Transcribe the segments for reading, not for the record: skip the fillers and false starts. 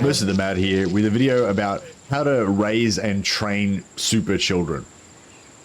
Most of them out here with a video about how to raise and train super children.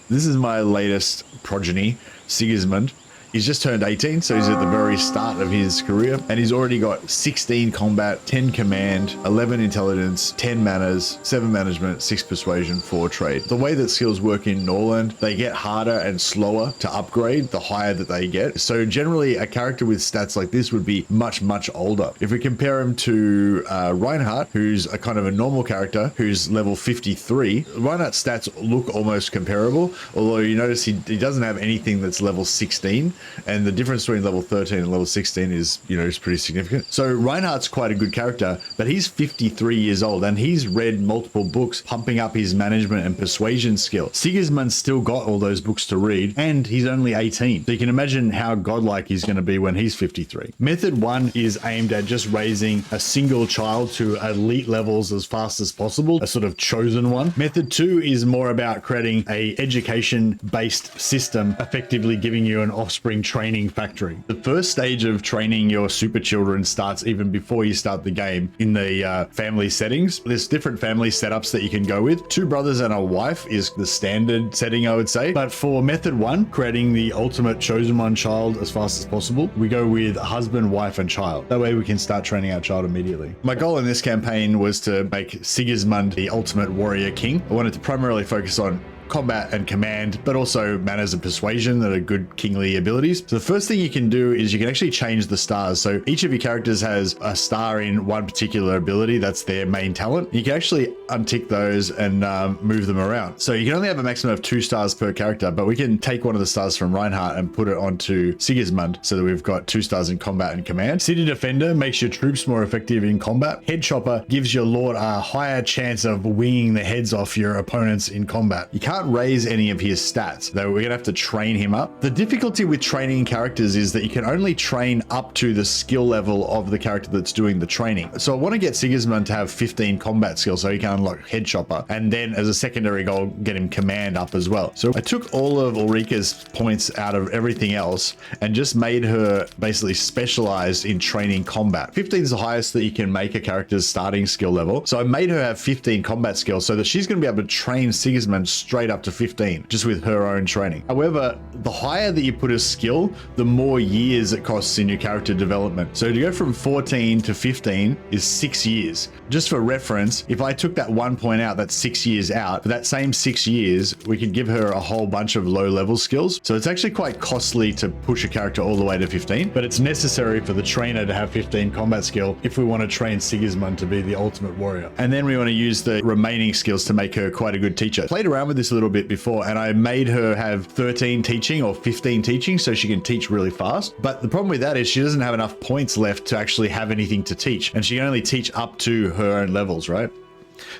This is my latest progeny, Sigismund. He's just turned 18, so he's at the very start of his career, and he's already got 16 combat, 10 command, 11 intelligence, 10 manners, 7 management, 6 persuasion, 4 trade. The way that skills work in Norland, they get harder and slower to upgrade the higher that they get. So generally, a character with stats like this would be much, much older. If we compare him to Reinhardt, who's a kind of a normal character, who's level 53, Reinhardt's stats look almost comparable, although you notice he doesn't have anything that's level 16. And the difference between level 13 and level 16 is, is pretty significant. So Reinhardt's quite a good character, but he's 53 years old and he's read multiple books pumping up his management and persuasion skill. Sigismund's still got all those books to read and he's only 18. So you can imagine how godlike he's going to be when he's 53. Method 1 is aimed at just raising a single child to elite levels as fast as possible, a sort of chosen one. Method 2 is more about creating a education-based system, effectively giving you an offspring training factory. The first stage of training your super children starts even before you start the game in the family settings. There's different family setups that you can go with. 2 brothers and a wife is the standard setting, I would say. But for method 1, creating the ultimate chosen one child as fast as possible, we go with husband, wife, and child. That way we can start training our child immediately. My goal in this campaign was to make Sigismund the ultimate warrior king. I wanted to primarily focus on combat and command, but also manners and persuasion that are good kingly abilities. So the first thing you can do is you can actually change the stars. So each of your characters has a star in one particular ability. That's their main talent. You can actually untick those and move them around. So you can only have a maximum of 2 stars per character, but we can take one of the stars from Reinhardt and put it onto Sigismund so that we've got 2 stars in combat and command. City Defender makes your troops more effective in combat. Head Chopper gives your lord a higher chance of winging the heads off your opponents in combat. You can't raise any of his stats, though we're gonna have to train him up. The difficulty with training characters is that you can only train up to the skill level of the character that's doing the training. So I want to get Sigismund to have 15 combat skills so he can unlock Head Chopper, and then as a secondary goal, get him command up as well. So I took all of Ulrika's points out of everything else and just made her basically specialized in training combat. 15 is the highest that you can make a character's starting skill level. So I made her have 15 combat skills so that she's going to be able to train Sigismund straight up to 15 just with her own training. However, the higher that you put a skill, the more years it costs in your character development. So to go from 14 to 15 is 6 years. Just for reference, if I took that 1 point out, that's 6 years out. For that same 6 years, we could give her a whole bunch of low level skills. So it's actually quite costly to push a character all the way to 15, but it's necessary for the trainer to have 15 combat skill if we want to train Sigismund to be the ultimate warrior. And then we want to use the remaining skills to make her quite a good teacher. Played around with this a little bit before, and I made her have 13 teaching or 15 teaching so she can teach really fast. But the problem with that is she doesn't have enough points left to actually have anything to teach, and she can only teach up to her own levels, right?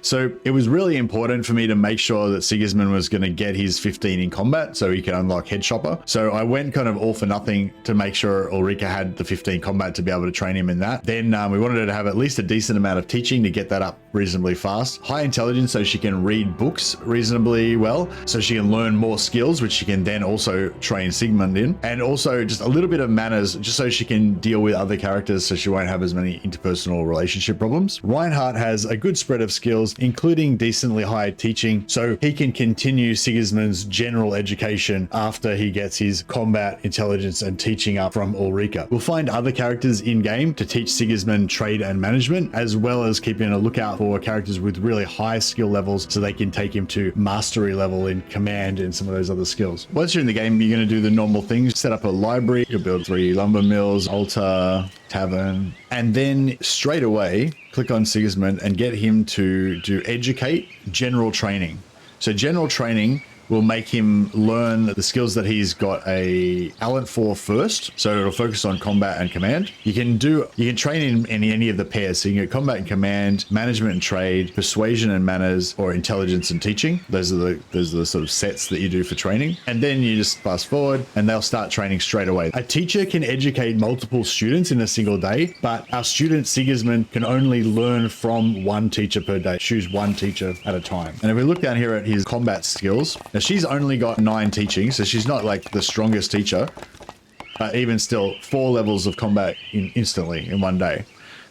So it was really important for me to make sure that Sigismund was going to get his 15 in combat so he can unlock Head Chopper. So I went kind of all for nothing to make sure Ulrika had the 15 combat to be able to train him in that. Then we wanted her to have at least a decent amount of teaching to get that up reasonably fast. High intelligence so she can read books reasonably well, so she can learn more skills, which she can then also train Sigmund in. And also just a little bit of manners just so she can deal with other characters so she won't have as many interpersonal relationship problems. Reinhardt has a good spread of skills, including decently high teaching, so he can continue Sigismund's general education after he gets his combat, intelligence, and teaching up from Ulrika. We'll find other characters in game to teach Sigismund trade and management, as well as keeping a lookout for characters with really high skill levels so they can take him to mastery level in command and some of those other skills. Once you're in the game, you're going to do the normal things. Set up a library, you'll build 3 lumber mills, altar, tavern, and then straight away click on Sigismund and get him to do educate general training. So general training will make him learn the skills that he's got a talent for first. So it'll focus on combat and command. You can train in any of the pairs. So you can get combat and command, management and trade, persuasion and manners, or intelligence and teaching. Those are the sort of sets that you do for training. And then you just fast forward and they'll start training straight away. A teacher can educate multiple students in a single day, but our student Sigismund can only learn from one teacher per day. Choose one teacher at a time. And if we look down here at his combat skills, now she's only got 9 teaching, so she's not like the strongest teacher, but even still 4 levels of combat instantly in one day.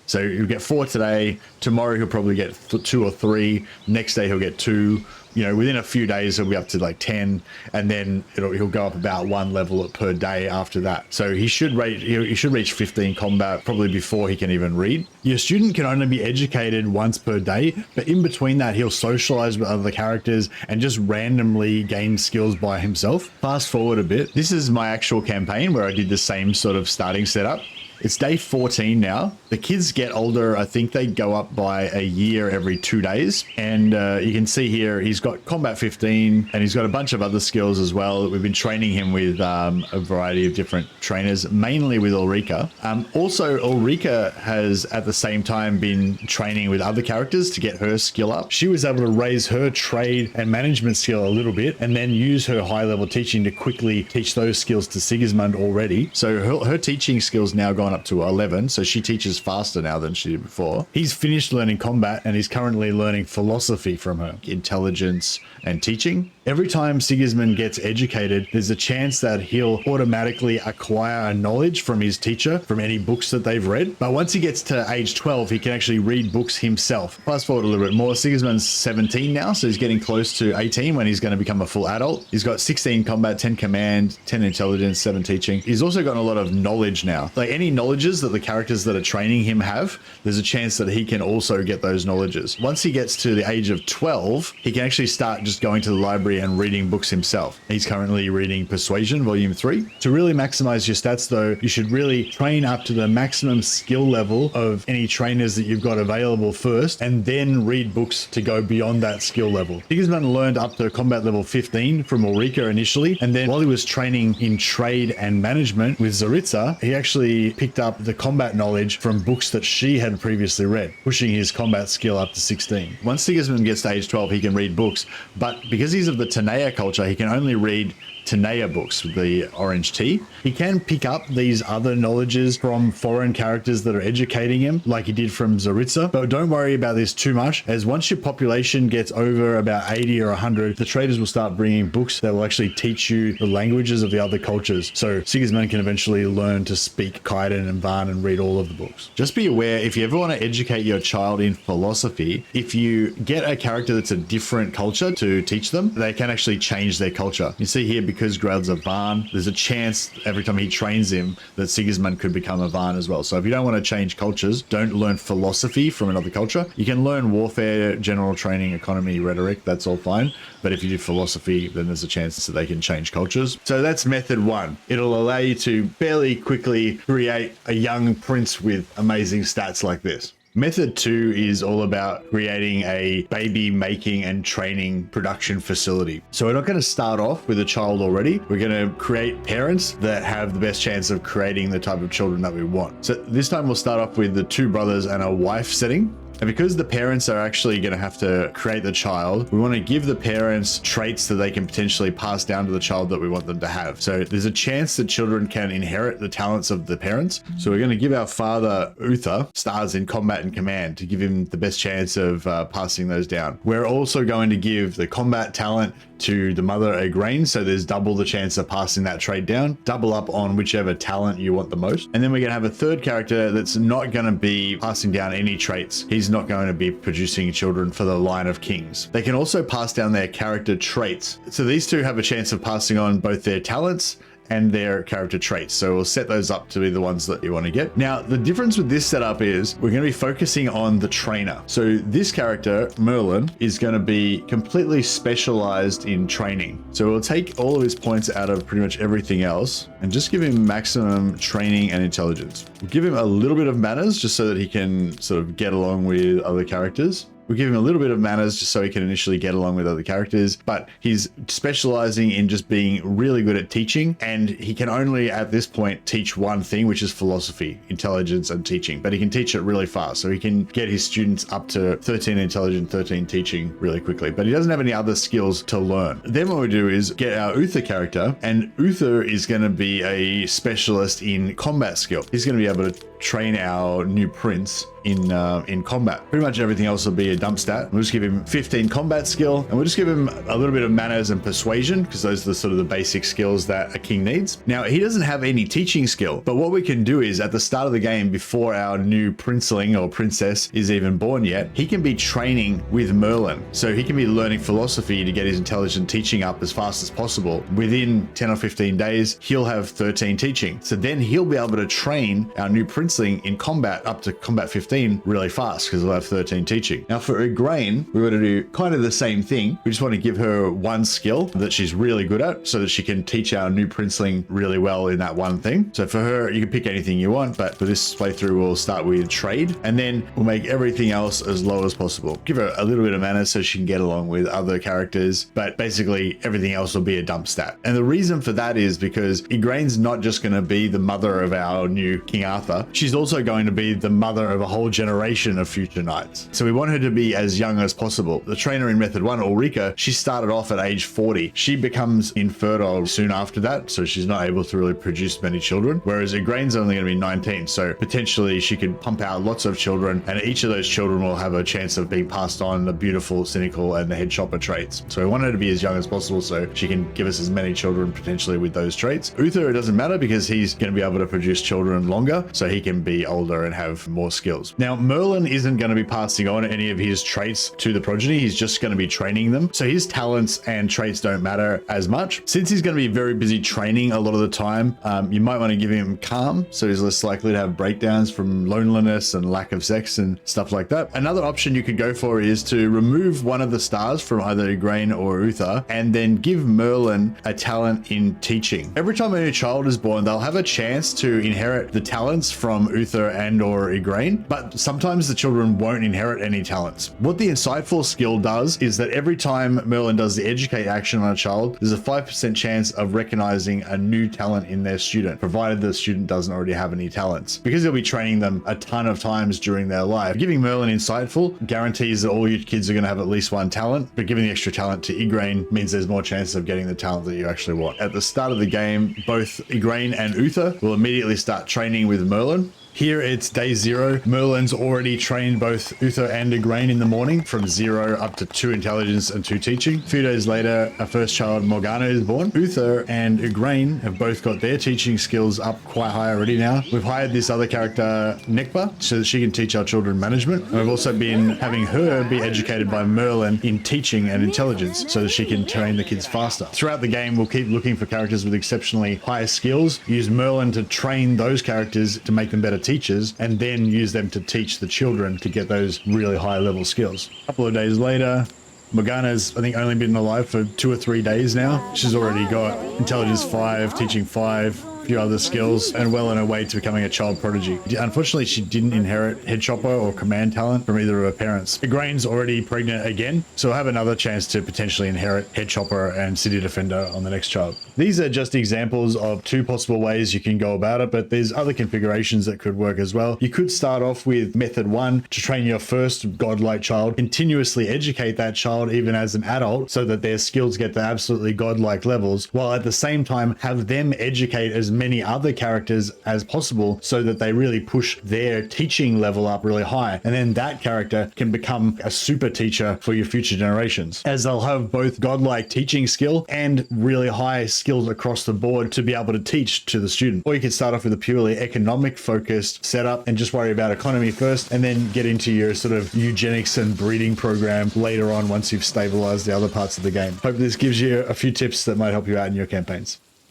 So he'll get 4 today. Tomorrow he'll probably get 2 or 3. Next day he'll get 2. You know, within a few days he'll be up to like 10, and then he'll go up about 1 level per day after that. So he should reach 15 combat probably before he can even read. Your student can only be educated once per day, but in between that he'll socialize with other characters and just randomly gain skills by himself. Fast forward a bit. This is my actual campaign where I did the same sort of starting setup. It's day 14 now. The kids get older. I think they go up by a year every 2 days. And you can see here, he's got combat 15 and he's got a bunch of other skills as well. We've been training him with a variety of different trainers, mainly with Ulrika. Also, Ulrika has at the same time been training with other characters to get her skill up. She was able to raise her trade and management skill a little bit and then use her high level teaching to quickly teach those skills to Sigismund already. So her teaching skills now gone up to 11, so she teaches faster now than she did before. He's finished learning combat and he's currently learning philosophy from her, intelligence and teaching. Every time Sigismund gets educated, there's a chance that he'll automatically acquire a knowledge from his teacher, from any books that they've read. But once he gets to age 12, he can actually read books himself. Fast forward a little bit more, Sigismund's 17 now, so he's getting close to 18 when he's going to become a full adult. He's got 16 combat, 10 command, 10 intelligence, 7 teaching. He's also got a lot of knowledge now. Like any knowledges that the characters that are training him have, there's a chance that he can also get those knowledges. Once he gets to the age of 12, he can actually start just going to the library and reading books himself. He's currently reading Persuasion, Volume 3. To really maximize your stats though, you should really train up to the maximum skill level of any trainers that you've got available first, and then read books to go beyond that skill level. Sigismund learned up to combat level 15 from Ulrika initially, and then while he was training in trade and management with Zaritza, he actually picked up the combat knowledge from books that she had previously read, pushing his combat skill up to 16. Once Sigismund gets to age 12, he can read books, but because he's of the Tanea culture, he can only read Tanea books with the orange T. He can pick up these other knowledges from foreign characters that are educating him, like he did from Zaritza, but don't worry about this too much, as once your population gets over about 80 or 100, the traders will start bringing books that will actually teach you the languages of the other cultures. So Sigismund can eventually learn to speak Kaiden and Van and read all of the books. Just be aware, if you ever want to educate your child in philosophy, if you get a character that's a different culture to teach them, they can actually change their culture. You see here, because Grail's a Van, there's a chance every time he trains him that Sigismund could become a Van as well. So if you don't want to change cultures, don't learn philosophy from another culture. You can learn warfare, general training, economy, rhetoric, that's all fine. But if you do philosophy, then there's a chance that they can change cultures. So that's method 1. It'll allow you to fairly quickly create a young prince with amazing stats like this. Method 2 is all about creating a baby making and training production facility. So we're not going to start off with a child already. We're going to create parents that have the best chance of creating the type of children that we want. So this time we'll start off with the 2 brothers and a wife setting. And because the parents are actually going to have to create the child, we want to give the parents traits that they can potentially pass down to the child that we want them to have. So there's a chance that children can inherit the talents of the parents. So we're going to give our father, Uther, stars in combat and command to give him the best chance of passing those down. We're also going to give the combat talent to the mother, Igraine, so there's double the chance of passing that trait down, double up on whichever talent you want the most. And then we're going to have a third character that's not going to be passing down any traits. He's not going to be producing children for the line of kings. They can also pass down their character traits. So these 2 have a chance of passing on both their talents and their character traits. So we'll set those up to be the ones that you want to get. Now, the difference with this setup is we're going to be focusing on the trainer. So this character, Merlin, is going to be completely specialized in training. So we'll take all of his points out of pretty much everything else and just give him maximum training and intelligence. We'll give him a little bit of manners just so that he can sort of get along with other characters. We'll give him a little bit of manners just so he can initially get along with other characters, but he's specializing in just being really good at teaching, and he can only at this point teach one thing, which is philosophy, intelligence and teaching, but he can teach it really fast. So he can get his students up to 13 intelligence, 13 teaching really quickly, but he doesn't have any other skills to learn. Then what we do is get our Uther character, and Uther is going to be a specialist in combat skill. He's going to be able to train our new prince in combat. Pretty much everything else will be a dump stat. We'll just give him 15 combat skill, and we'll just give him a little bit of manners and persuasion, because those are the sort of the basic skills that a king needs. Now, he doesn't have any teaching skill, but what we can do is at the start of the game, before our new princeling or princess is even born yet, he can be training with Merlin. So he can be learning philosophy to get his intelligent teaching up as fast as possible. Within 10 or 15 days, he'll have 13 teaching. So then he'll be able to train our new princeling in combat up to combat 15 really fast, because he'll have 13 teaching. Now for Igraine, we want to do kind of the same thing. We just want to give her one skill that she's really good at, so that she can teach our new princeling really well in that one thing. So for her, you can pick anything you want, but for this playthrough, we'll start with trade, and then we'll make everything else as low as possible. Give her a little bit of mana so she can get along with other characters, but basically everything else will be a dump stat. And the reason for that is because Igraine's not just going to be the mother of our new King Arthur, she's also going to be the mother of a whole generation of future knights. So we want her to be as young as possible. The trainer in Method 1, Ulrika, she started off at age 40. She becomes infertile soon after that, so she's not able to really produce many children, whereas Igraine's only going to be 19, so potentially she could pump out lots of children, and each of those children will have a chance of being passed on the beautiful, cynical, and the head chopper traits. So we want her to be as young as possible so she can give us as many children potentially with those traits. Uther, it doesn't matter because he's going to be able to produce children longer, so he can be older and have more skills. Now, Merlin isn't going to be passing on any of his traits to the progeny. He's just going to be training them. So his talents and traits don't matter as much. Since he's going to be very busy training a lot of the time, you might want to give him calm, so he's less likely to have breakdowns from loneliness and lack of sex and stuff like that. Another option you could go for is to remove one of the stars from either Igraine or Uther, and then give Merlin a talent in teaching. Every time a new child is born, they'll have a chance to inherit the talents from Uther and or Igraine, but sometimes the children won't inherit any talents. What the insightful skill does is that every time Merlin does the educate action on a child, there's a 5% chance of recognizing a new talent in their student, provided the student doesn't already have any talents. Because he'll be training them a ton of times during their life, giving Merlin insightful guarantees that all your kids are going to have at least one talent, but giving the extra talent to Igraine means there's more chance of getting the talent that you actually want. At the start of the game, both Igraine and Uther will immediately start training with Merlin. Here it's day 0. Merlin's already trained both Uther and Igraine in the morning from 0 up to 2 intelligence and 2 teaching. A few days later, our first child, Morgana, is born. Uther and Igraine have both got their teaching skills up quite high already now. We've hired this other character, Nekpa, so that she can teach our children management. And we've also been having her be educated by Merlin in teaching and intelligence so that she can train the kids faster. Throughout the game, we'll keep looking for characters with exceptionally high skills, use Merlin to train those characters to make them better teachers, and then use them to teach the children to get those really high level skills. A couple of days later, Morgana's, I think, only been alive for 2 or 3 days now. She's already got intelligence 5, teaching 5, few other skills, and well on her way to becoming a child prodigy. Unfortunately, she didn't inherit head chopper or command talent from either of her parents. Igraine's already pregnant again, so we'll have another chance to potentially inherit head chopper and city defender on the next child. These are just examples of 2 possible ways you can go about it, but there's other configurations that could work as well. You could start off with method 1 to train your first godlike child, continuously educate that child even as an adult so that their skills get to absolutely godlike levels, while at the same time have them educate as many other characters as possible so that they really push their teaching level up really high, and then that character can become a super teacher for your future generations, as they'll have both godlike teaching skill and really high skills across the board to be able to teach to the student. Or you can start off with a purely economic focused setup and just worry about economy first, and then get into your sort of eugenics and breeding program later on once you've stabilized the other parts of the game. Hope this gives you a few tips that might help you out in your campaigns.